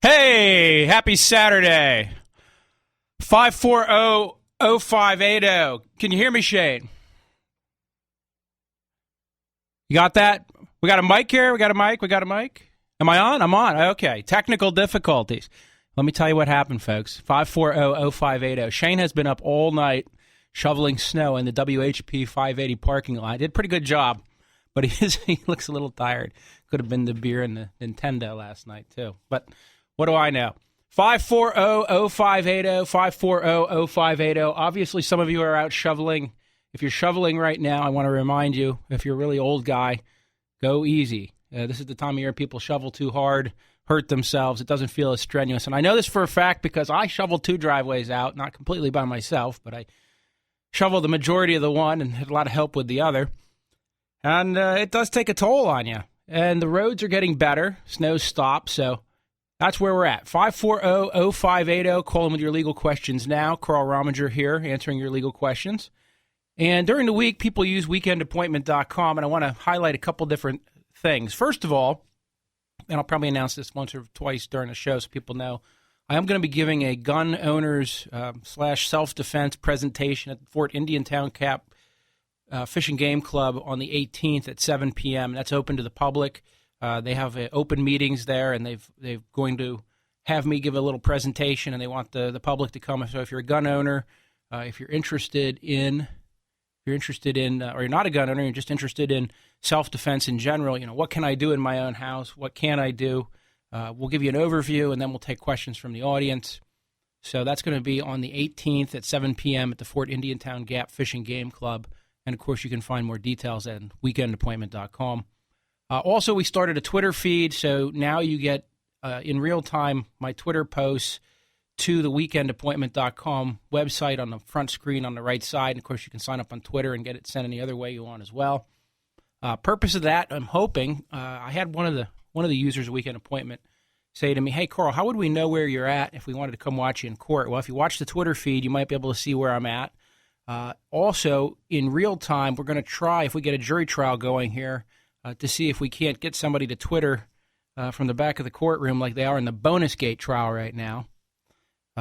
Hey, happy Saturday. 540-0580. Can you hear me, Shane? You got that? We got a mic here? We got a mic? Am I on? I'm on. Okay. Technical difficulties. Let me tell you what happened, folks. 540-0580. Shane has been up all night shoveling snow in the WHP 580 parking lot. Did a pretty good job, but he looks a little tired. Could have been the beer and the Nintendo last night, too. But what do I know? 540-0580, 540-0580. Obviously, some of you are out shoveling. If you're shoveling right now, I want to remind you, if you're a really old guy, go easy. This is the time of year people shovel too hard, hurt themselves. It doesn't feel as strenuous. And I know this for a fact because I shoveled 2 driveways out, not completely by myself, but I shoveled the majority of the one and had a lot of help with the other. And it does take a toll on you. And the roads are getting better. Snow's stopped, so that's where we're at. 540-0580. Call in with your legal questions now. Carl Rominger here answering your legal questions. And during the week, people use weekendappointment.com, and I want to highlight a couple different things. First of all, and I'll probably announce this once or twice during the show so people know, I am going to be giving a gun owners / self-defense presentation at Fort Indian Town Cap Fish and Game Club on the 18th at 7 p.m. That's open to the public. They have open meetings there, and they're going to have me give a little presentation, and they want the public to come. So if you're a gun owner, if you're interested in, or you're not a gun owner, you're just interested in self-defense in general, what can I do in my own house? What can I do? We'll give you an overview, and then we'll take questions from the audience. So that's going to be on the 18th at 7 p.m. at the Fort Indian Town Gap Fish and Game Club. And, of course, you can find more details at weekendappointment.com. Also, we started a Twitter feed, so now you get, in real time, my Twitter posts to the weekendappointment.com website on the front screen on the right side. And, of course, you can sign up on Twitter and get it sent any other way you want as well. Purpose of that, I'm hoping, I had one of the users of Weekend Appointment say to me, hey, Carl, how would we know where you're at if we wanted to come watch you in court? Well, if you watch the Twitter feed, you might be able to see where I'm at. Also, in real time, we're going to try, if we get a jury trial going here, to see if we can't get somebody to Twitter from the back of the courtroom like they are in the Bonus Gate trial right now,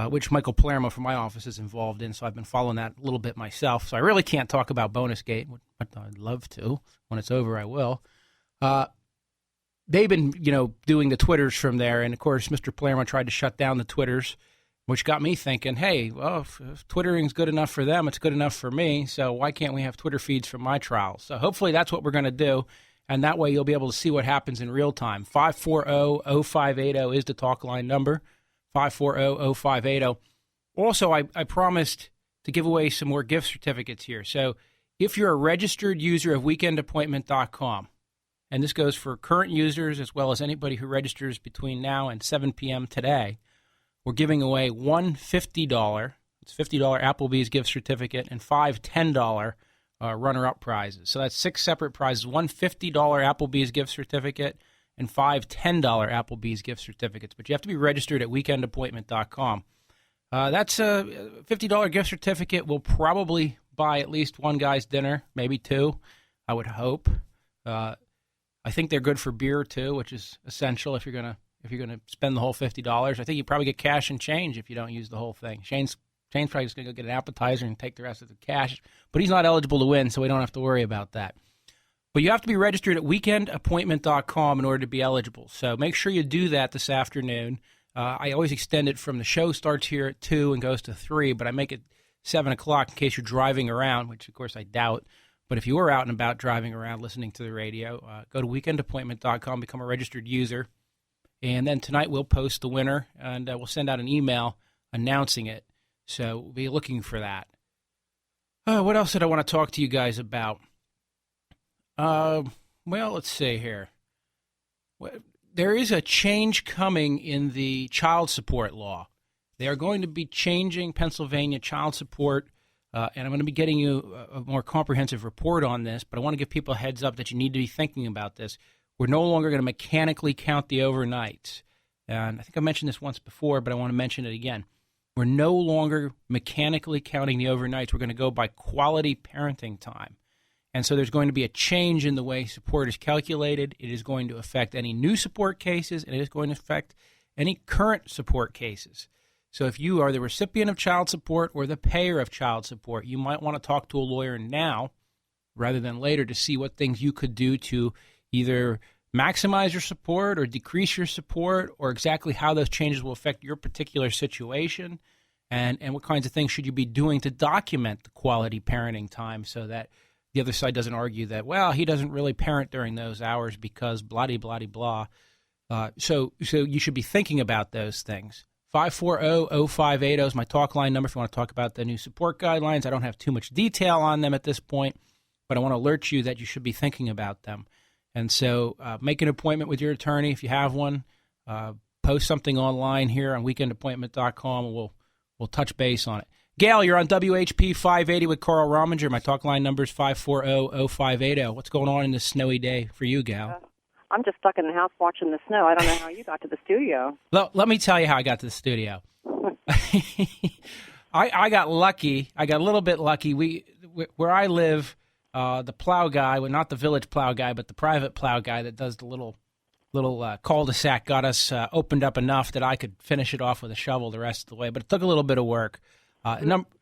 which Michael Palermo from my office is involved in, so I've been following that a little bit myself. So I really can't talk about Bonus Gate, but I'd love to. When it's over, I will. They've been, doing the Twitters from there, and, of course, Mr. Palermo tried to shut down the Twitters, which got me thinking, hey, well, if Twittering's good enough for them, it's good enough for me, so why can't we have Twitter feeds from my trials? So hopefully that's what we're going to do. And that way you'll be able to see what happens in real time. 540-0580 is the talk line number, 540-0580. Also, I promised to give away some more gift certificates here. So if you're a registered user of weekendappointment.com, and this goes for current users as well as anybody who registers between now and 7 p.m. today, we're giving away one $50, it's $50 Applebee's gift certificate, and 5 $10 runner-up prizes. So that's 6 separate prizes, one $50 Applebee's gift certificate and 5 $10 Applebee's gift certificates. But you have to be registered at weekendappointment.com. That's a $50 gift certificate. Will probably buy at least one guy's dinner, maybe 2, I would hope. I think they're good for beer, too, which is essential if you're gonna spend the whole $50. I think you probably get cash and change if you don't use the whole thing. Shane's probably just going to go get an appetizer and take the rest of the cash. But he's not eligible to win, so we don't have to worry about that. But you have to be registered at weekendappointment.com in order to be eligible. So make sure you do that this afternoon. I always extend it from the show starts here at 2 and goes to 3, but I make it 7 o'clock in case you're driving around, which, of course, I doubt. But if you were out and about driving around listening to the radio, go to weekendappointment.com, become a registered user. And then tonight we'll post the winner, and we'll send out an email announcing it. So we'll be looking for that. What else did I want to talk to you guys about? Well, let's see here. There is a change coming in the child support law. They are going to be changing Pennsylvania child support, and I'm going to be getting you a more comprehensive report on this, but I want to give people a heads up that you need to be thinking about this. We're no longer going to mechanically count the overnights. And I think I mentioned this once before, but I want to mention it again. We're no longer mechanically counting the overnights. We're going to go by quality parenting time. And so there's going to be a change in the way support is calculated. It is going to affect any new support cases, and it is going to affect any current support cases. So if you are the recipient of child support or the payer of child support, you might want to talk to a lawyer now rather than later to see what things you could do to either maximize your support or decrease your support, or exactly how those changes will affect your particular situation, and what kinds of things should you be doing to document the quality parenting time so that the other side doesn't argue that, well, he doesn't really parent during those hours because blah-de-blah-de-blah. So you should be thinking about those things. 540-0580 is my talk line number if you want to talk about the new support guidelines. I don't have too much detail on them at this point, but I want to alert you that you should be thinking about them. And so make an appointment with your attorney if you have one. Post something online here on weekendappointment.com, and we'll touch base on it. Gail, you're on WHP 580 with Carl Rominger. My talk line number is 540-0580. What's going on in this snowy day for you, Gal? I'm just stuck in the house watching the snow. I don't know how you got to the studio. Let me tell you how I got to the studio. I got lucky. I got a little bit lucky. Where I live, the plow guy, well, not the village plow guy, but the private plow guy that does the little cul-de-sac, got us opened up enough that I could finish it off with a shovel the rest of the way. But it took a little bit of work.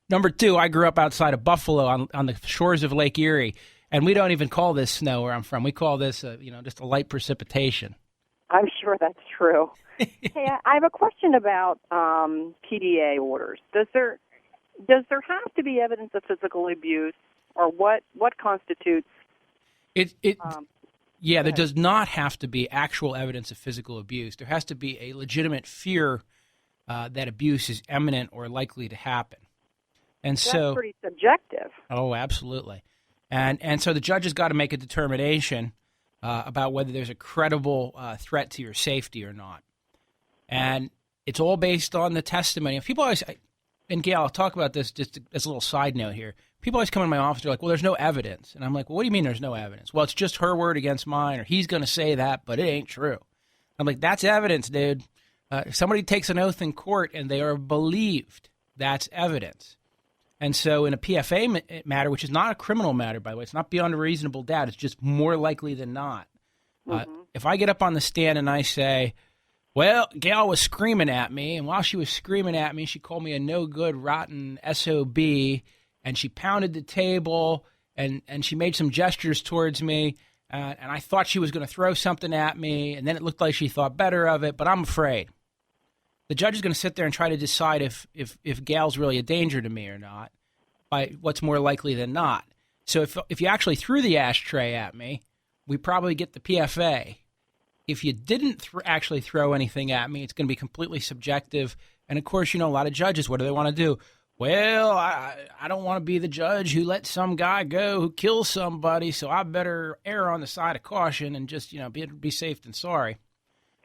Number two, I grew up outside of Buffalo on the shores of Lake Erie, and we don't even call this snow where I'm from. We call this, just a light precipitation. I'm sure that's true. Hey, I have a question about PDA orders. Does there have to be evidence of physical abuse, or what constitutes? There does not have to be actual evidence of physical abuse. There has to be a legitimate fear that abuse is imminent or likely to happen. And that's pretty subjective. Oh, absolutely. And so the judge has got to make a determination about whether there's a credible threat to your safety or not. And it's all based on the testimony. If people always, and Gail, I'll talk about this just as a little side note here. People always come in my office, they're like, well, there's no evidence. And I'm like, well, what do you mean there's no evidence? Well, it's just her word against mine, or he's going to say that, but it ain't true. I'm like, that's evidence, dude. If somebody takes an oath in court and they are believed, that's evidence. And so in a PFA matter, which is not a criminal matter, by the way, it's not beyond a reasonable doubt, it's just more likely than not. If I get up on the stand and I say, well, Gail was screaming at me, and while she was screaming at me, she called me a no-good, rotten SOB, and she pounded the table, and she made some gestures towards me, and I thought she was going to throw something at me, and then it looked like she thought better of it, but I'm afraid. The judge is going to sit there and try to decide if Gail's really a danger to me or not, by what's more likely than not. So if you actually threw the ashtray at me, we probably get the PFA. If you didn't actually throw anything at me, it's going to be completely subjective. And, of course, a lot of judges, what do they want to do? Well, I don't want to be the judge who lets some guy go who kills somebody, so I better err on the side of caution and just, be safe than sorry.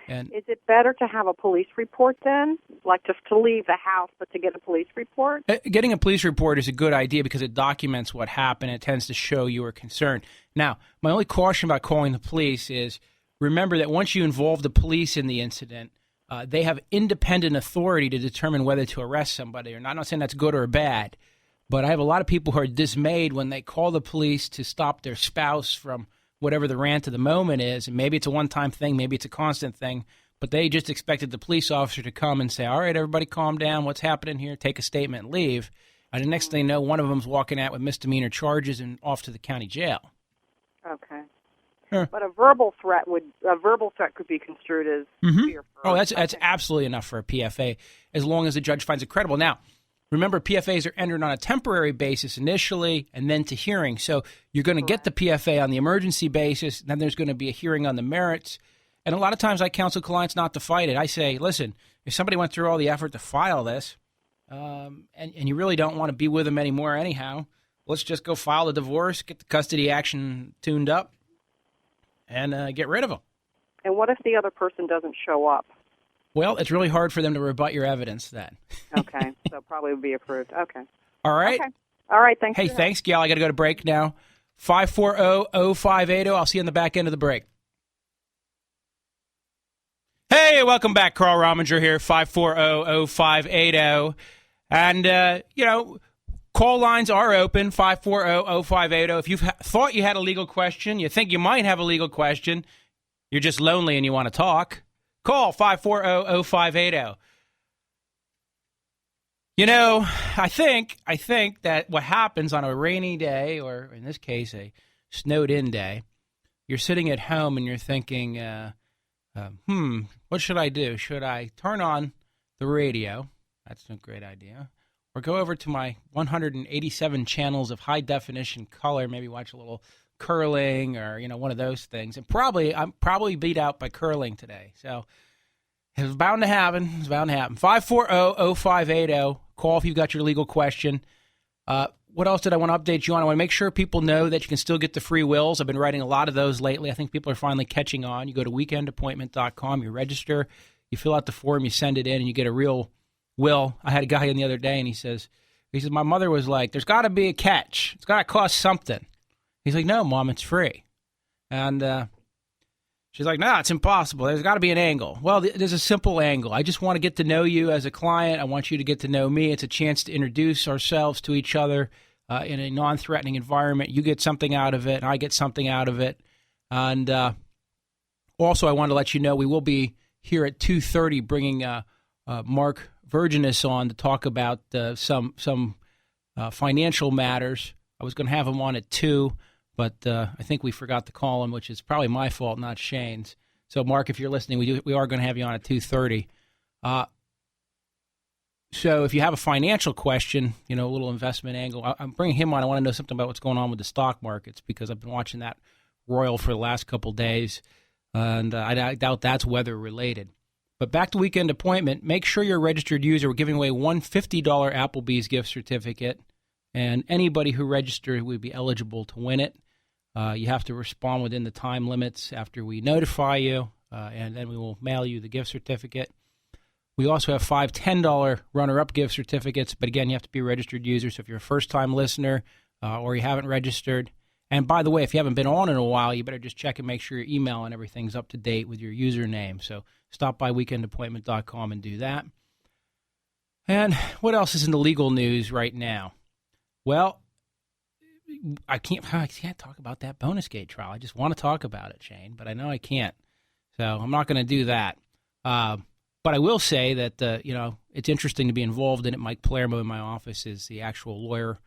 And is it better to have a police report then? Like to leave the house, but to get a police report? Getting a police report is a good idea because it documents what happened. It tends to show you were concerned. Now, my only caution about calling the police is remember that once you involve the police in the incident, they have independent authority to determine whether to arrest somebody or not. I'm not saying that's good or bad, but I have a lot of people who are dismayed when they call the police to stop their spouse from whatever the rant of the moment is, and maybe it's a one-time thing, maybe it's a constant thing, but they just expected the police officer to come and say, all right, everybody calm down, what's happening here, take a statement, and leave. And the next thing you know, one of them's walking out with misdemeanor charges and off to the county jail. Okay. Huh. But a verbal threat could be construed as fear. Oh, that's absolutely enough for a PFA, as long as the judge finds it credible. Now, remember, PFAs are entered on a temporary basis initially and then to hearing. So you're going to get the PFA on the emergency basis, then there's going to be a hearing on the merits. And a lot of times I counsel clients not to fight it. I say, listen, if somebody went through all the effort to file this and you really don't want to be with them anymore anyhow, let's just go file the divorce, get the custody action tuned up, and get rid of them. And what if the other person doesn't show up? Well, it's really hard for them to rebut your evidence then. Okay, so probably would be approved. Okay. All right. Okay. All right, thanks. Hey, thanks, Gail. I got to go to break now. 540-0580. I'll see you on the back end of the break. Hey, welcome back. Carl Rominger here, 540-0580. And, call lines are open, 540-0580. If you've thought you had a legal question, you think you might have a legal question, you're just lonely and you want to talk, Call 540-0580. You know, I think that what happens on a rainy day, or in this case, a snowed-in day, you're sitting at home and you're thinking, what should I do? Should I turn on the radio? That's a great idea. Or go over to my 187 channels of high-definition color, maybe watch a little curling or, one of those things. And I'm probably beat out by curling today. So it was bound to happen. 540-0580. Call if you've got your legal question. What else did I want to update you on? I want to make sure people know that you can still get the free wills. I've been writing a lot of those lately. I think people are finally catching on. You go to weekendappointment.com, you register, you fill out the form, you send it in, and you get a real will. I had a guy in the other day, and he says, my mother was like, there's got to be a catch. It's got to cost something. He's like, no, Mom, it's free. And she's like, no, it's impossible. There's got to be an angle. Well, there's a simple angle. I just want to get to know you as a client. I want you to get to know me. It's a chance to introduce ourselves to each other in a non-threatening environment. You get something out of it, and I get something out of it. And also, I want to let you know we will be here at 2:30 bringing Mark Virginis on to talk about some financial matters. I was going to have him on at 2, but I think we forgot to call him, which is probably my fault, not Shane's. So, Mark, if you're listening, we are going to have you on at 2:30. So if you have a financial question, a little investment angle, I'm bringing him on. I want to know something about what's going on with the stock markets because I've been watching that royal for the last couple of days, and I doubt that's weather-related. But back to weekend appointment, make sure you're a registered user. We're giving away one $50 Applebee's gift certificate, and anybody who registered would be eligible to win it. You have to respond within the time limits after we notify you, and then we will mail you the gift certificate. We also have 5 $10 runner-up gift certificates, but again, you have to be a registered user. So if you're a first-time listener or you haven't registered, and by the way, if you haven't been on in a while, you better just check and make sure your email and everything's up to date with your username. So stop by weekendappointment.com and do that. And what else is in the legal news right now? Well, I can't talk about that bonus gate trial. I just want to talk about it, Shane, but I know I can't. So I'm not going to do that. But I will say that, it's interesting to be involved in it. Mike Palermo in my office is the actual lawyer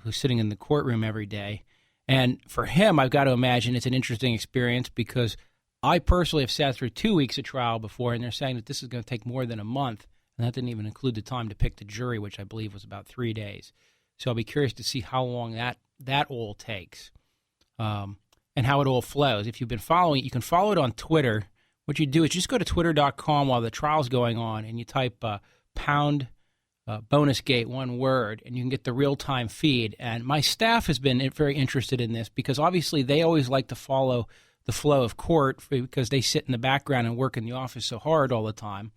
who's sitting in the courtroom every day. And for him, I've got to imagine it's an interesting experience because I personally have sat through 2 weeks of trial before, and they're saying that this is going to take more than a month. And that didn't even include the time to pick the jury, which I believe was about 3 days. So I'll be curious to see how long that all takes and how it all flows. If you've been following it, you can follow it on Twitter. What you do is just go to twitter.com while the trial's going on, and you type pound bonus gate, one word, and you can get the real-time feed. And my staff has been very interested in this because obviously they always like to follow the flow of court because they sit in the background and work in the office so hard all the time,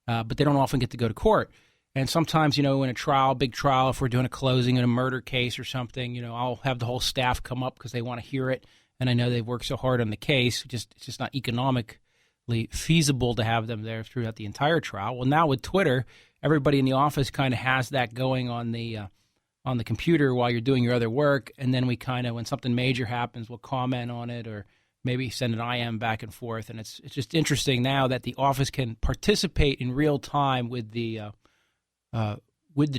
but they don't often get to go to court. And sometimes, in a trial, big trial, if we're doing a closing in a murder case or something, I'll have the whole staff come up because they want to hear it. And I know they've worked so hard on the case. It's just not economically feasible to have them there throughout the entire trial. Well, now with Twitter, everybody in the office kind of has that going on the computer while you're doing your other work. And then we kind of, when something major happens, we'll comment on it or maybe send an IM back and forth. And it's just interesting now that the office can participate in real time with the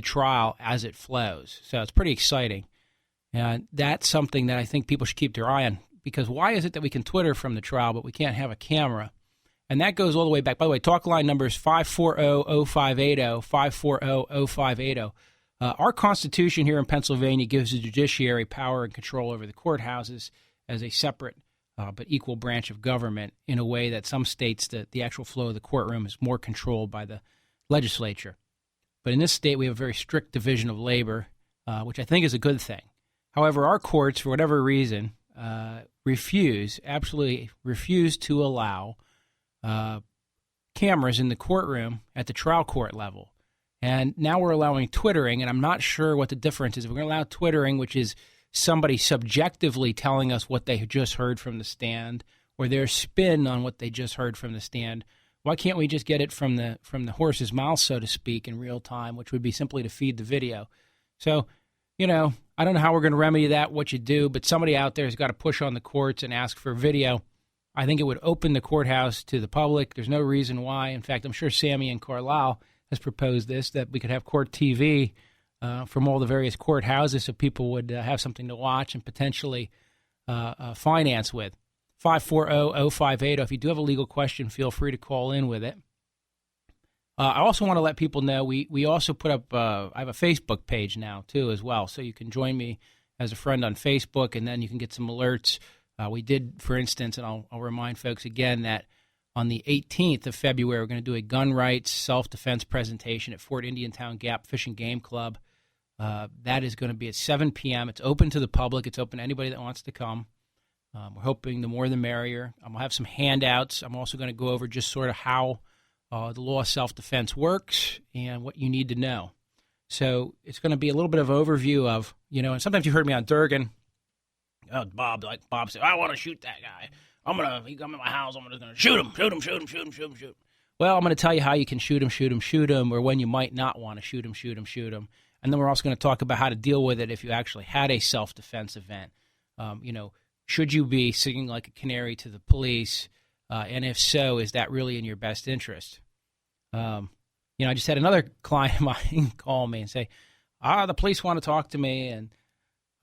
trial as it flows. So it's pretty exciting. And that's something that I think people should keep their eye on because why is it that we can Twitter from the trial, but we can't have a camera? And that goes all the way back. By the way, talk line number is 540-0580, 540-0580. Our Constitution here in Pennsylvania gives the judiciary power and control over the courthouses as a separate but equal branch of government in a way that some states, the actual flow of the courtroom is more controlled by the legislature. But in this state, we have a very strict division of labor, which I think is a good thing. However, our courts, for whatever reason, absolutely refuse to allow cameras in the courtroom at the trial court level. And now we're allowing Twittering, and I'm not sure what the difference is. If we're going to allow Twittering, which is somebody subjectively telling us what they just heard from the stand or their spin on what they just heard from the stand, why can't we just get it from the horse's mouth, so to speak, in real time, which would be simply to feed the video? So, I don't know how we're going to remedy that, what you do, but somebody out there has got to push on the courts and ask for video. I think it would open the courthouse to the public. There's no reason why. In fact, I'm sure Sammy in Carlisle has proposed this, that we could have court TV from all the various courthouses so people would have something to watch and potentially finance with. 540-0580. If you do have a legal question, feel free to call in with it. I also want to let people know we also put up, I have a Facebook page now, too, as well. So you can join me as a friend on Facebook, and then you can get some alerts. We did, for instance, and I'll remind folks again that on the 18th of February, we're going to do a gun rights self-defense presentation at Fort Indiantown Gap Fish and Game Club. That is going to be at 7 p.m. It's open to the public. It's open to anybody that wants to come. We're hoping the more the merrier. I'm going to have some handouts. I'm also going to go over just sort of how the law of self-defense works and what you need to know. So it's going to be a little bit of overview of, and sometimes you heard me on Durgan. Oh, Bob said, I want to shoot that guy. He come in my house, I'm just going to shoot him. Well, I'm going to tell you how you can shoot him, or when you might not want to shoot him. And then we're also going to talk about how to deal with it if you actually had a self-defense event. Should you be singing like a canary to the police? And if so, is that really in your best interest? I just had another client of mine call me and say, the police want to talk to me. And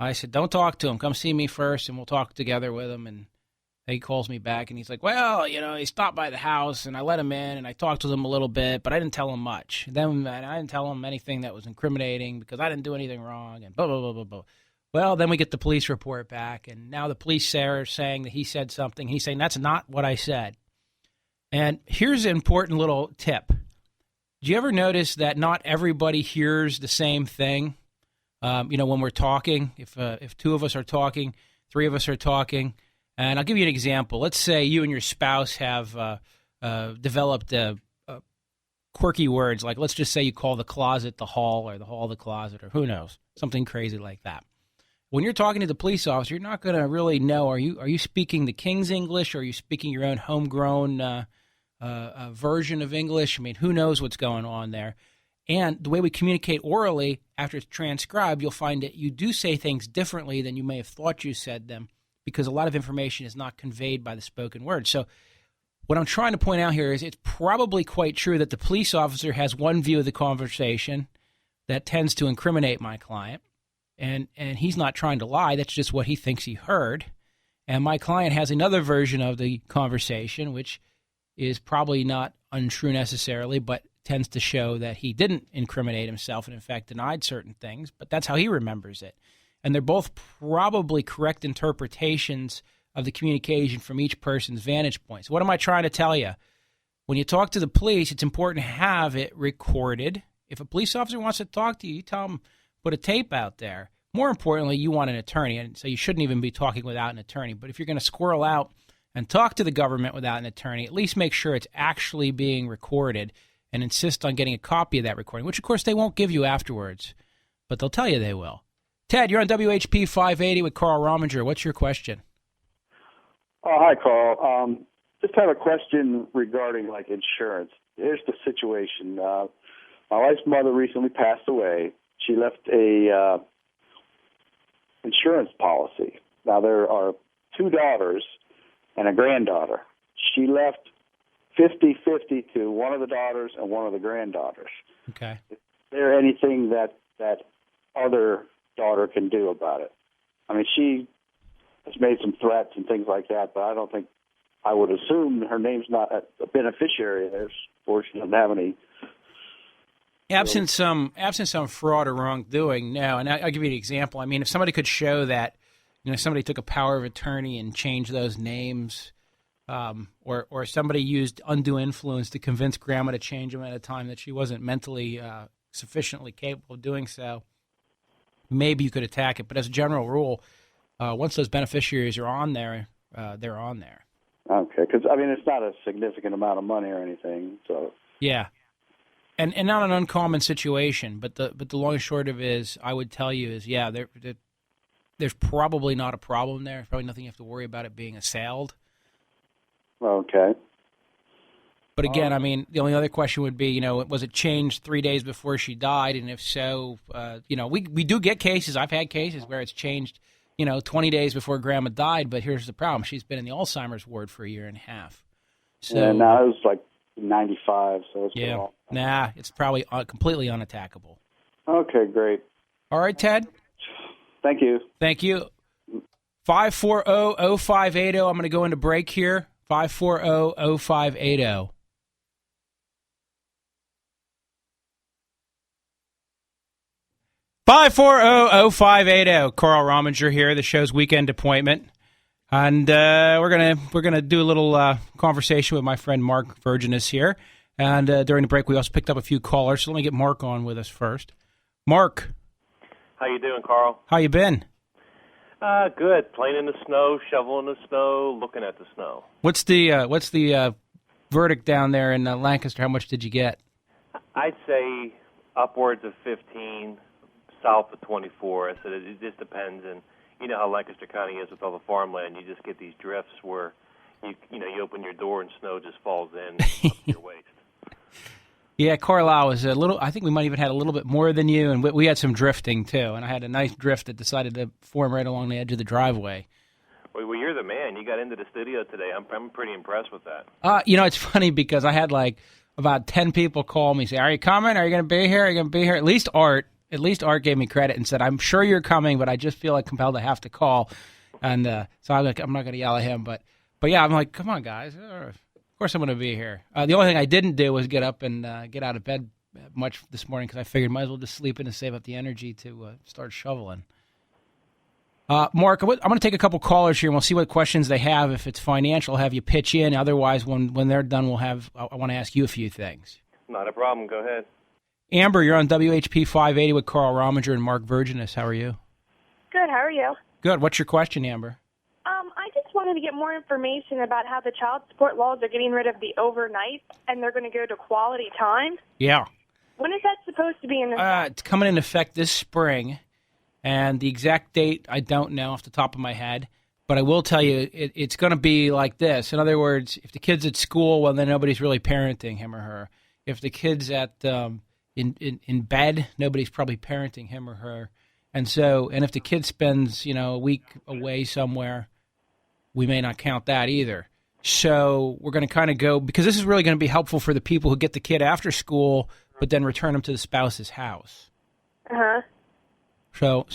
I said, don't talk to him. Come see me first, and we'll talk together with him. And he calls me back, and he's like, well, he stopped by the house, and I let him in, and I talked to him a little bit, but I didn't tell him much. Then I didn't tell him anything that was incriminating because I didn't do anything wrong, and blah, blah, blah, blah, blah. Well, then we get the police report back, and now the police are saying that he said something. He's saying, that's not what I said. And here's an important little tip. Do you ever notice that not everybody hears the same thing? When we're talking, if two of us are talking, three of us are talking, and I'll give you an example. Let's say you and your spouse have developed quirky words, like let's just say you call the closet the hall, or the hall the closet, or who knows, something crazy like that. When you're talking to the police officer, you're not going to really know, are you speaking the King's English, or are you speaking your own homegrown version of English? I mean, who knows what's going on there? And the way we communicate orally, after it's transcribed, you'll find that you do say things differently than you may have thought you said them, because a lot of information is not conveyed by the spoken word. So what I'm trying to point out here is it's probably quite true that the police officer has one view of the conversation that tends to incriminate my client, and he's not trying to lie. That's just what he thinks he heard. And my client has another version of the conversation, which is probably not untrue necessarily, but tends to show that he didn't incriminate himself and, in fact, denied certain things, but that's how he remembers it. And they're both probably correct interpretations of the communication from each person's vantage point. So what am I trying to tell you? When you talk to the police, it's important to have it recorded. If a police officer wants to talk to you, you tell them, put a tape out there. More importantly, you want an attorney, and so you shouldn't even be talking without an attorney. But if you're going to squirrel out and talk to the government without an attorney, at least make sure it's actually being recorded and insist on getting a copy of that recording, which, of course, they won't give you afterwards, but they'll tell you they will. Ted, you're on WHP 580 with Carl Rominger. What's your question? Oh, hi, Carl. Just have a question regarding, insurance. Here's the situation. My wife's mother recently passed away. She left a insurance policy. Now, there are two daughters and a granddaughter. She left 50-50 to one of the daughters and one of the granddaughters. Okay. Is there anything that other daughter can do about it? I mean, she has made some threats and things like that, but I would assume her name's not a beneficiary there, or she doesn't have any. Absent some fraud or wrongdoing, no. And I'll give you an example. I mean, if somebody could show that, somebody took a power of attorney and changed those names, or somebody used undue influence to convince Grandma to change them at a time that she wasn't mentally sufficiently capable of doing so, maybe you could attack it. But as a general rule, once those beneficiaries are on there, they're on there. Okay, because, it's not a significant amount of money or anything, so. Yeah. And not an uncommon situation, but the long and short of it is, I would tell you is, yeah, there's probably not a problem there. There's probably nothing you have to worry about it being assailed. Okay. But again, the only other question would be, was it changed 3 days before she died? And if so, we do get cases. I've had cases where it's changed 20 days before Grandma died. But here's the problem: she's been in the Alzheimer's ward for a year and a half. So yeah, now it was like 95, so it's yeah, it's probably completely unattackable. Okay, great. All right, Ted. Thank you. Thank you. 540-0580. I'm going to go into break here. 540-0580. Carl Rominger here, the show's weekend appointment. And we're gonna do a little conversation with my friend Mark Virginis here. And during the break, we also picked up a few callers. So let me get Mark on with us first. Mark, how you doing, Carl? How you been? Good. Playing in the snow, shoveling the snow, looking at the snow. What's the verdict down there in Lancaster? How much did you get? I'd say upwards of 15, south of 24. I said it just depends, and you know how Lancaster County is with all the farmland. You just get these drifts where you open your door and snow just falls in up to your waist. Yeah, Carlisle was a little. I think we might even had a little bit more than you, and we had some drifting too. And I had a nice drift that decided to form right along the edge of the driveway. Well, you're the man. You got into the studio today. I'm pretty impressed with that. It's funny because I had like about 10 people call me, say, "Are you coming? Are you going to be here? Are you going to be here?" At least Art gave me credit and said, "I'm sure you're coming, but I just feel like compelled to have to call." And so I'm not going to yell at him, but yeah, I'm like, "Come on, guys." Of course I'm going to be here. The only thing I didn't do was get up and get out of bed much this morning because I figured might as well just sleep in and save up the energy to start shoveling. Mark, I'm going to take a couple callers here and we'll see what questions they have. If it's financial, I'll have you pitch in. Otherwise, when they're done, I want to ask you a few things. Not a problem. Go ahead. Amber, you're on WHP 580 with Carl Rominger and Mark Virginis. How are you? Good. How are you? Good. What's your question, Amber? I just wanted to get more information about how the child support laws are getting rid of the overnight and they're going to go to quality time. Yeah. When is that supposed to be in effect? It's coming into effect this spring, and the exact date I don't know off the top of my head, but I will tell you it's going to be like this. In other words, if the kid's at school, well, then nobody's really parenting him or her. If the kid's at in bed, nobody's probably parenting him or her. And if the kid spends a week away somewhere, we may not count that either. So we're going to kind of go, because this is really going to be helpful for the people who get the kid after school, but then return them to the spouse's house. Uh-huh. So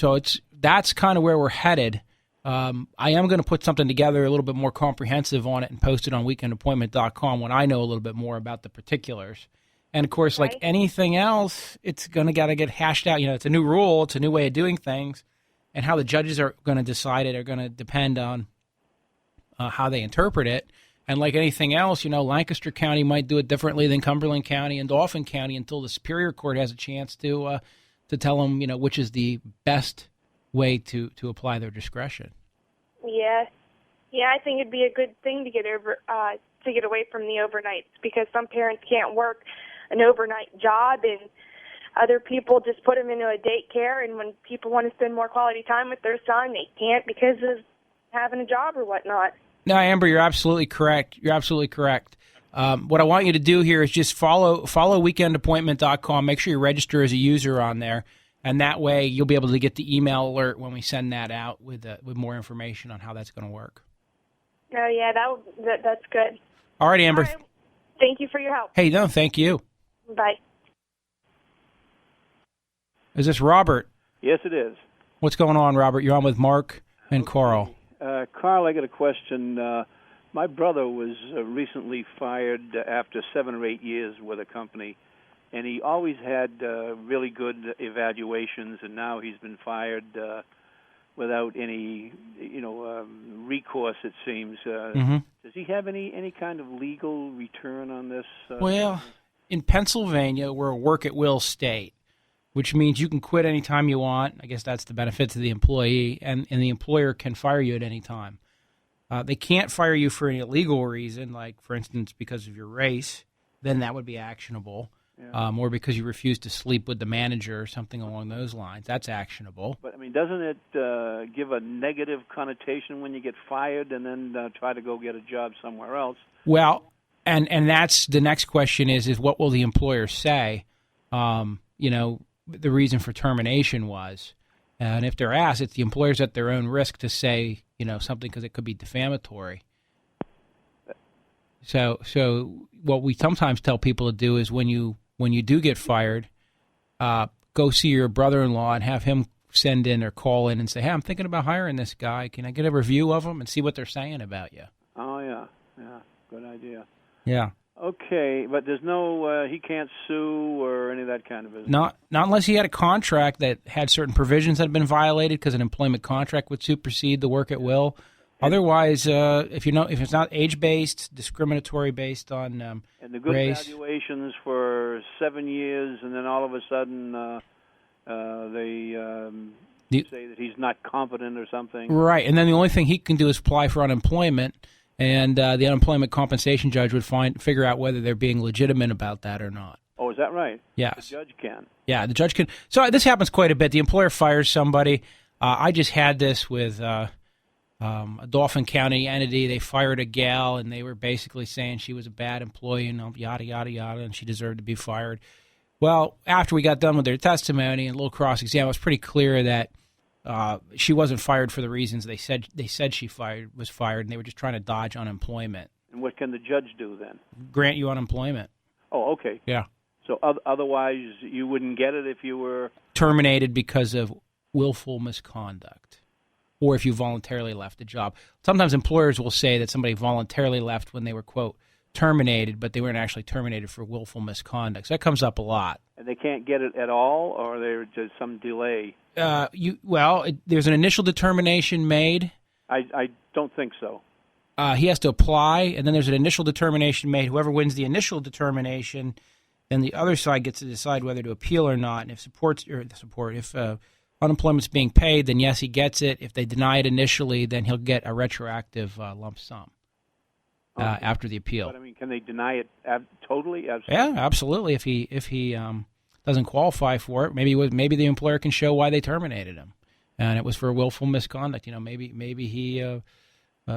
that's kind of where we're headed. I am going to put something together a little bit more comprehensive on it and post it on weekendappointment.com when I know a little bit more about the particulars. And, of course, like anything else, it's going to got to get hashed out. It's a new rule. It's a new way of doing things. And how the judges are going to decide it are going to depend on how they interpret it. And like anything else, Lancaster County might do it differently than Cumberland County and Dauphin County until the Superior Court has a chance to tell them, which is the best way to apply their discretion. Yeah. Yeah, I think it'd be a good thing to get away from the overnights, because some parents can't work an overnight job, and other people just put them into a daycare, and when people want to spend more quality time with their son, they can't because of having a job or whatnot. No, Amber, you're absolutely correct. You're absolutely correct. What I want you to do here is just follow weekendappointment.com. Make sure you register as a user on there, and that way you'll be able to get the email alert when we send that out with more information on how that's going to work. Oh, yeah, that's good. All right, Amber. All right. Thank you for your help. Hey, no, thank you. Bye. Is this Robert? Yes, it is. What's going on, Robert? You're on with Mark and Carl. Carl, I got a question. My brother was recently fired after 7 or 8 years with a company, and he always had really good evaluations, and now he's been fired without any, recourse, it seems. Does he have any kind of legal return on this? Well, in Pennsylvania, we're a work-at-will state, which means you can quit anytime you want. I guess that's the benefit to the employee, and the employer can fire you at any time. They can't fire you for any illegal reason, like, for instance, because of your race. Then that would be actionable. Yeah. Or because you refuse to sleep with the manager or something along those lines. That's actionable. But, doesn't it give a negative connotation when you get fired and then try to go get a job somewhere else? Well, and that's the next question is what will the employer say? The reason for termination was. And if they're asked, it's the employer's at their own risk to say, something because it could be defamatory. So what we sometimes tell people to do is when you do get fired, go see your brother-in-law and have him send in or call in and say, hey, I'm thinking about hiring this guy. Can I get a review of him and see what they're saying about you? Oh, yeah. Good idea. Yeah. Okay, but there's no, he can't sue or any of that kind of business? Not unless he had a contract that had certain provisions that had been violated, because an employment contract would supersede the work at will. Otherwise, if it's not age-based, discriminatory-based on and the good race. evaluations for 7 years, and then all of a sudden they say that he's not competent or something. Right, and then the only thing he can do is apply for unemployment, and the unemployment compensation judge would figure out whether they're being legitimate about that or not. Oh, is that right? Yes. The judge can. Yeah, the judge can. So this happens quite a bit. The employer fires somebody. I just had this with a Dauphin County entity. They fired a gal, and they were basically saying she was a bad employee and yada, yada, yada, and she deserved to be fired. Well, after we got done with their testimony and a little cross-exam, it was pretty clear that she wasn't fired for the reasons they said she was fired, and they were just trying to dodge unemployment. And what can the judge do then? Grant you unemployment. Oh, okay. Yeah. So otherwise you wouldn't get it if you were terminated because of willful misconduct, or if you voluntarily left the job. Sometimes employers will say that somebody voluntarily left when they were, quote, terminated, but they weren't actually terminated for willful misconduct. So that comes up a lot. And they can't get it at all, or there's just some delay? There's an initial determination made. I don't think so. He has to apply, and then there's an initial determination made. Whoever wins the initial determination, then the other side gets to decide whether to appeal or not. And if unemployment's being paid, then yes, he gets it. If they deny it initially, then he'll get a retroactive lump sum after the appeal. But I mean, can they deny it totally? Absolutely. Yeah, absolutely. If he doesn't qualify for it, maybe the employer can show why they terminated him, and it was for willful misconduct. Maybe he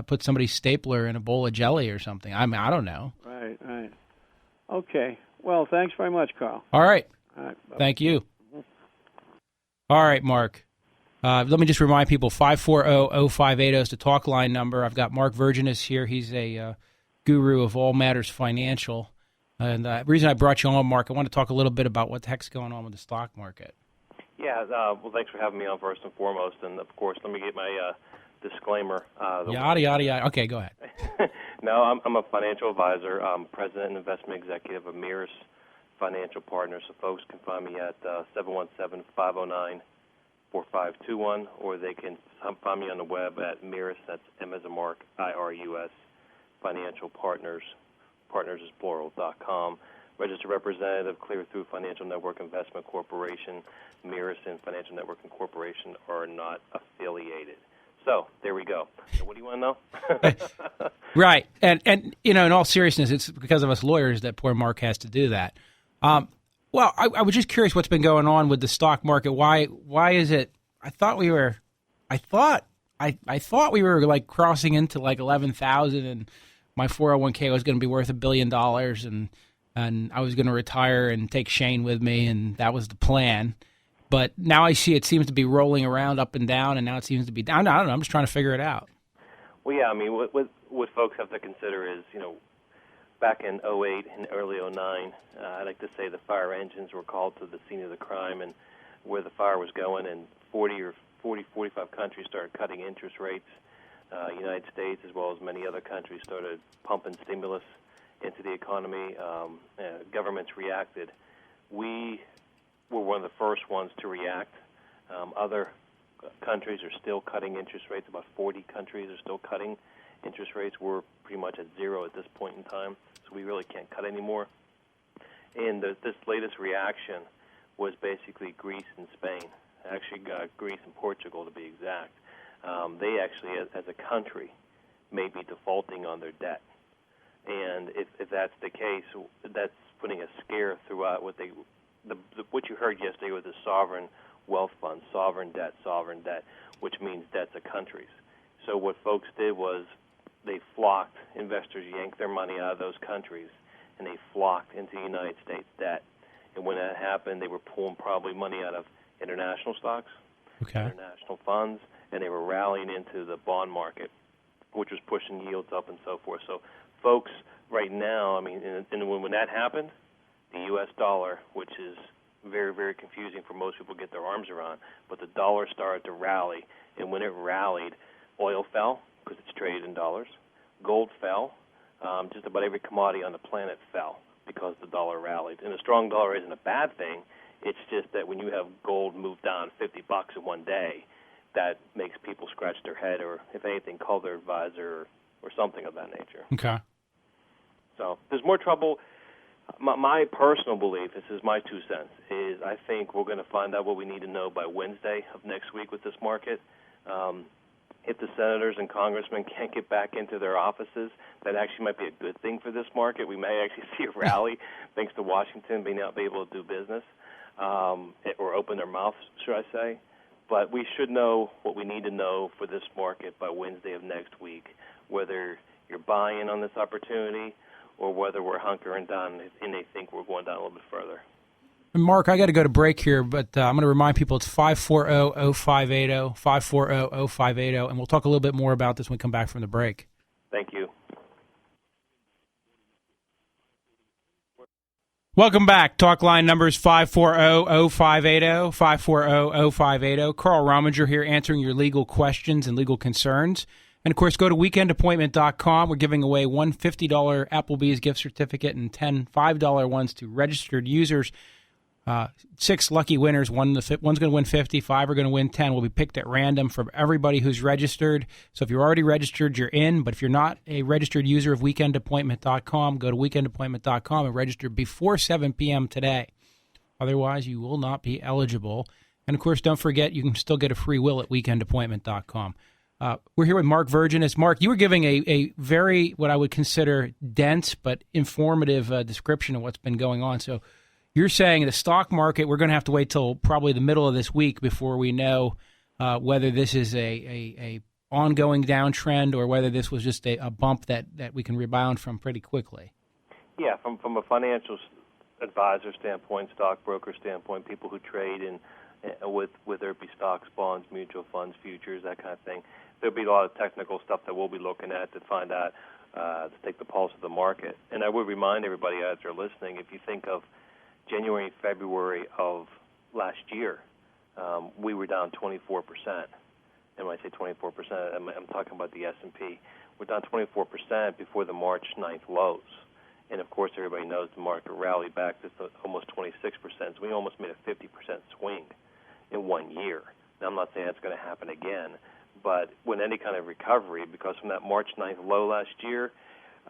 put somebody's stapler in a bowl of jelly or something. I mean, I don't know. Right. Okay. Well, thanks very much, Carl. All right. Thank you. Mm-hmm. All right, Mark. Let me just remind people, 540-0580 is the talk line number. I've got Mark Virginis here. He's a guru of all matters financial. And the reason I brought you on, Mark, I want to talk a little bit about what the heck's going on with the stock market. Yeah, well, thanks for having me on first and foremost. And, of course, let me get my disclaimer. Yada, yada, yada. Okay, go ahead. No, I'm a financial advisor. I'm president and investment executive of Mirrors Financial Partners. So folks can find me at 717-509-4521, or they can find me on the web at Mirrors, that's M as a Mark, IRUS, Financial Partners, partners is plural.com. Registered representative, Clear Through Financial Network Investment Corporation. Mirrors and Financial Network Corporation are not affiliated. So there we go. So what do you want to know? Right, and in all seriousness, it's because of us lawyers that poor Mark has to do that. Well, I was just curious what's been going on with the stock market. Why is it? I thought we were like crossing into like 11,000, and my 401k was going to be worth $1 billion, and I was going to retire and take Shane with me, and that was the plan. But now I see it seems to be rolling around up and down, and now it seems to be down. I don't know. I'm just trying to figure it out. Well, yeah, I mean, what folks have to consider is, back in 2008 and early 2009, I like to say the fire engines were called to the scene of the crime and where the fire was going, and 45 countries started cutting interest rates. United States, as well as many other countries, started pumping stimulus into the economy. Governments reacted. We were one of the first ones to react. Other countries are still cutting interest rates. About 40 countries are still cutting interest rates. We're pretty much at zero at this point in time, so we really can't cut anymore. And this latest reaction was basically Greece and Spain. Actually, Greece and Portugal, to be exact. They actually, as a country, may be defaulting on their debt. And if that's the case, that's putting a scare throughout what you heard yesterday was the sovereign wealth fund, sovereign debt, which means debts of countries. So what folks did was they flocked, investors yanked their money out of those countries, and they flocked into the United States debt. And when that happened, they were pulling probably money out of international stocks. Okay. international funds, and they were rallying into the bond market, which was pushing yields up and so forth. So folks right now, I mean, and when that happened, the U.S. dollar, which is very, very confusing for most people to get their arms around, but the dollar started to rally, and when it rallied, oil fell because it's traded in dollars, gold fell, just about every commodity on the planet fell because the dollar rallied. And a strong dollar isn't a bad thing. It's just that when you have gold move down $50 in one day, that makes people scratch their head, or if anything, call their advisor or something of that nature. Okay. So there's more trouble. My personal belief, this is my 2 cents, is I think we're going to find out what we need to know by Wednesday of next week with this market. If the senators and congressmen can't get back into their offices, that actually might be a good thing for this market. We may actually see a rally thanks to Washington being not be able to do business or open their mouths, should I say. But we should know what we need to know for this market by Wednesday of next week, whether you're buying on this opportunity or whether we're hunkering down and they think we're going down a little bit further. Mark, I got to go to break here, but I'm going to remind people it's 540-0580, 540-0580, and we'll talk a little bit more about this when we come back from the break. Thank you. Welcome back. Talk line numbers 540-0580, 540-0580. Carl Rominger here answering your legal questions and legal concerns. And, of course, go to weekendappointment.com. We're giving away one $50 Applebee's gift certificate and 10 $5 ones to registered users. 6 lucky winners. One's going to win 50, 5 are going to win 10. Will be picked at random from everybody who's registered. So if you're already registered, you're in. But if you're not a registered user of weekendappointment.com, go to weekendappointment.com and register before 7 p.m. today. Otherwise, you will not be eligible. And, of course, don't forget, you can still get a free will at weekendappointment.com. We're here with Mark Virginis. Mark, you were giving a very, what I would consider, dense but informative description of what's been going on. So you're saying the stock market, we're going to have to wait till probably the middle of this week before we know whether this is a ongoing downtrend or whether this was just a bump that we can rebound from pretty quickly. Yeah, from a financial advisor standpoint, stockbroker standpoint, people who trade in whether it be stocks, bonds, mutual funds, futures, that kind of thing, there'll be a lot of technical stuff that we'll be looking at to find out, to take the pulse of the market. And I would remind everybody as they're listening, if you think of January and February of last year, we were down 24%. And when I say 24%, I'm talking about the S&P. We're down 24% before the March 9th lows. And, of course, everybody knows the market rallied back to almost 26%. So we almost made a 50% swing in 1 year. Now, I'm not saying that's going to happen again, but when any kind of recovery, because from that March 9th low last year,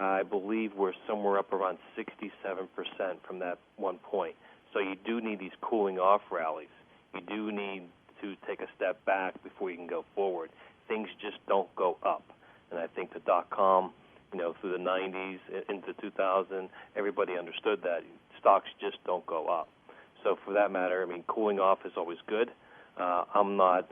I believe we're somewhere up around 67% from that one point. So you do need these cooling off rallies. You do need to take a step back before you can go forward. Things just don't go up. And I think the dot-com, through the 90s into 2000, everybody understood that. Stocks just don't go up. So for that matter, cooling off is always good. I'm not,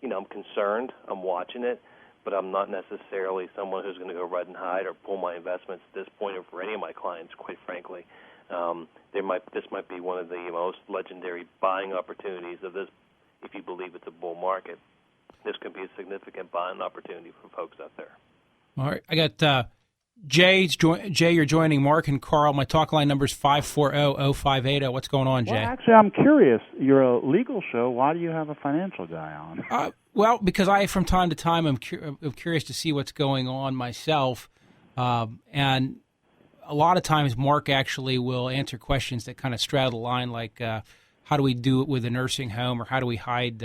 I'm concerned. I'm watching it. But I'm not necessarily someone who's going to go run and hide or pull my investments at this point, or for any of my clients, quite frankly. This might be one of the most legendary buying opportunities of this, if you believe it's a bull market. This could be a significant buying opportunity for folks out there. All right. I got Jay. Jay, you're joining Mark and Carl. My talk line number is 540-0580. What's going on, Jay? Well, actually, I'm curious. You're a legal show. Why do you have a financial guy on? Well, because from time to time, I'm curious to see what's going on myself. And a lot of times, Mark actually will answer questions that kind of straddle the line, like how do we do it with a nursing home, or how do we hide?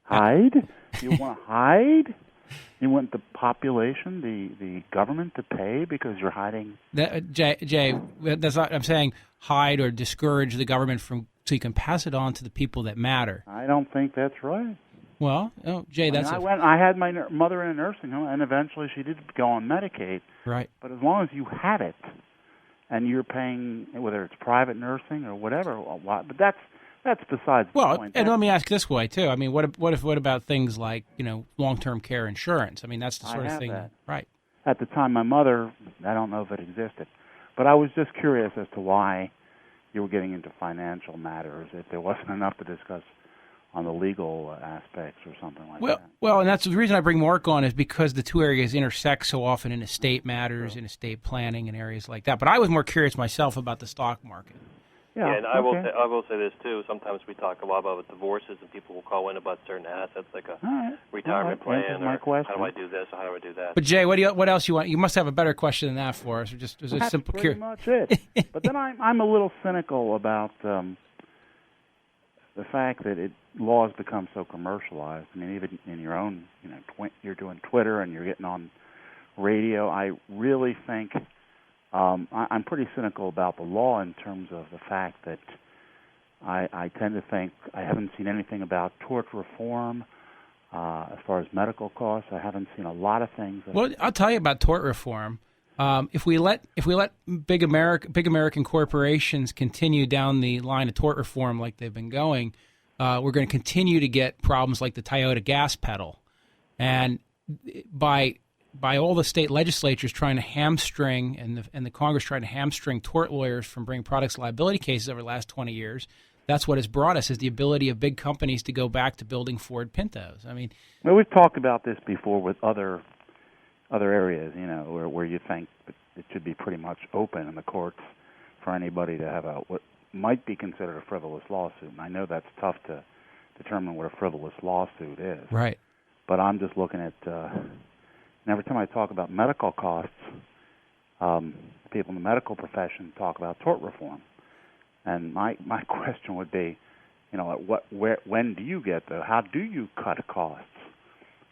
Hide? You want to hide? You want the population, the government to pay because you're hiding? Jay, that's not, I'm saying hide or discourage the government from, so you can pass it on to the people that matter. I don't think that's right. Well, Jay, I had my mother in a nursing home, and eventually she did go on Medicaid. Right. But as long as you have it, and you're paying, whether it's private nursing or whatever, but that's besides the point. And let me ask this way too. What about things like long-term care insurance? That's the sort of thing. That. Right. At the time, my mother, I don't know if it existed, but I was just curious as to why you were getting into financial matters. If there wasn't enough to discuss on the legal aspects or something like Well, that. well, and that's the reason I bring Mark on is because the two areas intersect so often in estate matters, in estate planning, and areas like that. But I was more curious myself about the stock market. Yeah, and I will say this too. Sometimes we talk a lot about divorces, and people will call in about certain assets, like a retirement plan, or how do I do this, or how do I do that. But Jay, what else you want? You must have a better question than that for us. Or just a simple pretty much it. But then I'm a little cynical about the fact that laws become so commercialized. I mean, even in your own, you're doing Twitter and you're getting on radio. I really think I'm pretty cynical about the law in terms of the fact that I tend to think I haven't seen anything about tort reform as far as medical costs. I haven't seen a lot of things. Well, I'll tell you about tort reform. If we let big American corporations continue down the line of tort reform like they've been going, we're going to continue to get problems like the Toyota gas pedal, and by all the state legislatures trying to hamstring and the Congress trying to hamstring tort lawyers from bringing products liability cases over the last 20 years, that's what has brought us is the ability of big companies to go back to building Ford Pintos. I mean, well, we've talked about this before with other areas, where you think it should be pretty much open in the courts for anybody to have what might be considered a frivolous lawsuit. And I know that's tough to determine what a frivolous lawsuit is. Right. But I'm just looking at, and every time I talk about medical costs, people in the medical profession talk about tort reform. And my question would be, when do you get there? How do you cut costs?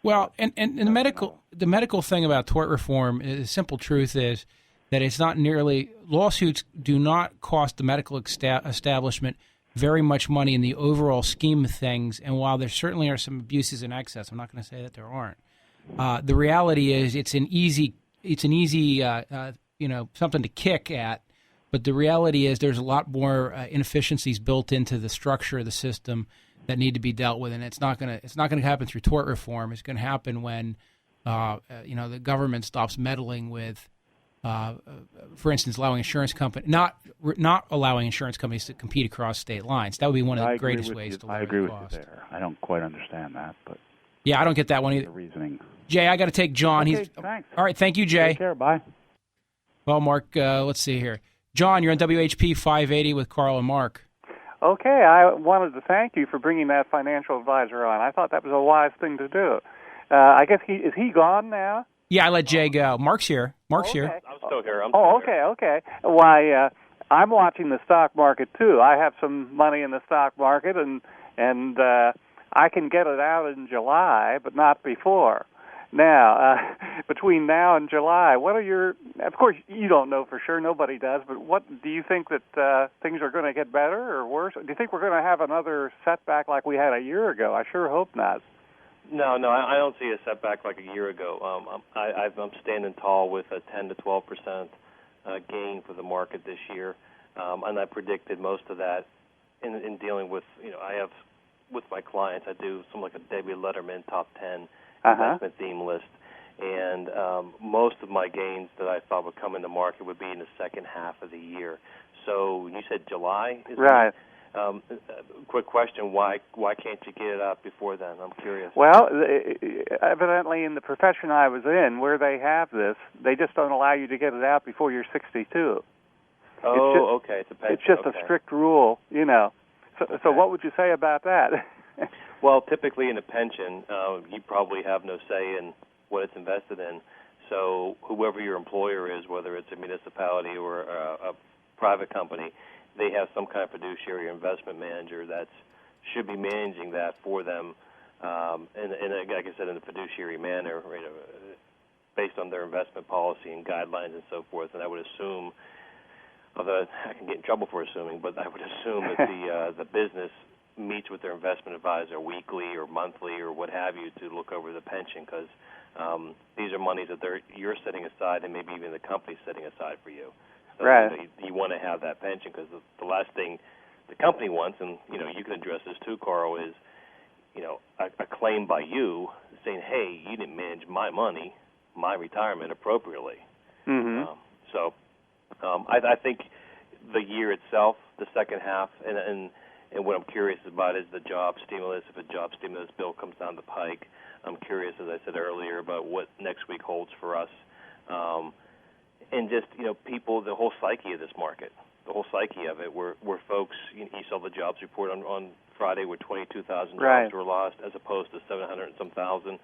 Well, and the medical thing about tort reform, the simple truth is that it's not nearly lawsuits do not cost the medical establishment very much money in the overall scheme of things. And while there certainly are some abuses in excess, I'm not going to say that there aren't. The reality is it's an easy something to kick at. But the reality is there's a lot more inefficiencies built into the structure of the system that need to be dealt with, and it's not going to happen through tort reform. It's going to happen when the government stops meddling with, for instance, allowing insurance companies not allowing insurance companies to compete across state lines. That would be one of the greatest ways to lower the cost. I agree with you there. I don't quite understand that, but yeah, I don't get that one either. The reasoning. Jay, I got to take John. Okay, thanks. All right. Thank you, Jay. Take care. Bye. Well, Mark, let's see here. John, you're on WHP 580 with Carl and Mark. Okay, I wanted to thank you for bringing that financial advisor on. I thought that was a wise thing to do. I guess is he gone now? Yeah, I let Jay go. Mark's here. Here. I'm still here. Okay. Why, I'm watching the stock market too. I have some money in the stock market, and I can get it out in July, but not before. Now, between now and July, what are your? Of course, you don't know for sure. Nobody does. But what do you think that things are going to get better or worse? Do you think we're going to have another setback like we had a year ago? I sure hope not. No, I don't see a setback like a year ago. I'm standing tall with a 10 to 12% gain for the market this year, and I predicted most of that in dealing with. I have with my clients. I do something like a David Letterman top 10. Investment theme list, and most of my gains that I thought would come in the market would be in the second half of the year. So you said July, right? Quick question: Why can't you get it out before then? I'm curious. Well, evidently in the profession I was in, where they have this, they just don't allow you to get it out before you're 62. Okay. It's a pension. It's just a strict rule, So what would you say about that? Well, typically in a pension, you probably have no say in what it's invested in. So whoever your employer is, whether it's a municipality or a private company, they have some kind of fiduciary investment manager that should be managing that for them, and like I said, in a fiduciary manner, based on their investment policy and guidelines and so forth. And I would assume, although I can get in trouble for assuming, but I would assume that the business meets with their investment advisor weekly or monthly or what have you to look over the pension, because these are monies that you're setting aside and maybe even the company's setting aside for you. So right. You want to have that pension, because the last thing the company wants, and you can address this too, Carl, is a claim by you saying, hey, you didn't manage my money, my retirement appropriately. Mm-hmm. I think the year itself, the second half, and And what I'm curious about is the job stimulus. If a job stimulus bill comes down the pike, I'm curious, as I said earlier, about what next week holds for us. And just, people, the whole psyche of this market, the whole psyche of it, where folks, you saw the jobs report on Friday where 22,000 jobs were lost as opposed to 700 and some thousand.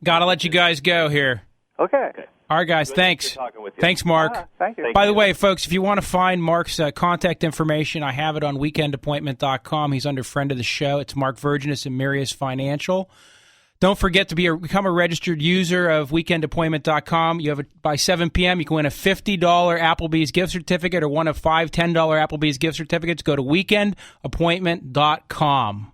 Got to let you guys go here. Okay. All right, guys, thanks. Thanks, Mark. Thank you. By the way, folks, if you want to find Mark's contact information, I have it on weekendappointment.com. He's under friend of the show. It's Mark Virginis and Mirius Financial. Don't forget to become a registered user of weekendappointment.com. You have by 7 p.m., you can win a $50 Applebee's gift certificate or one of 5 $10 Applebee's gift certificates. Go to weekendappointment.com.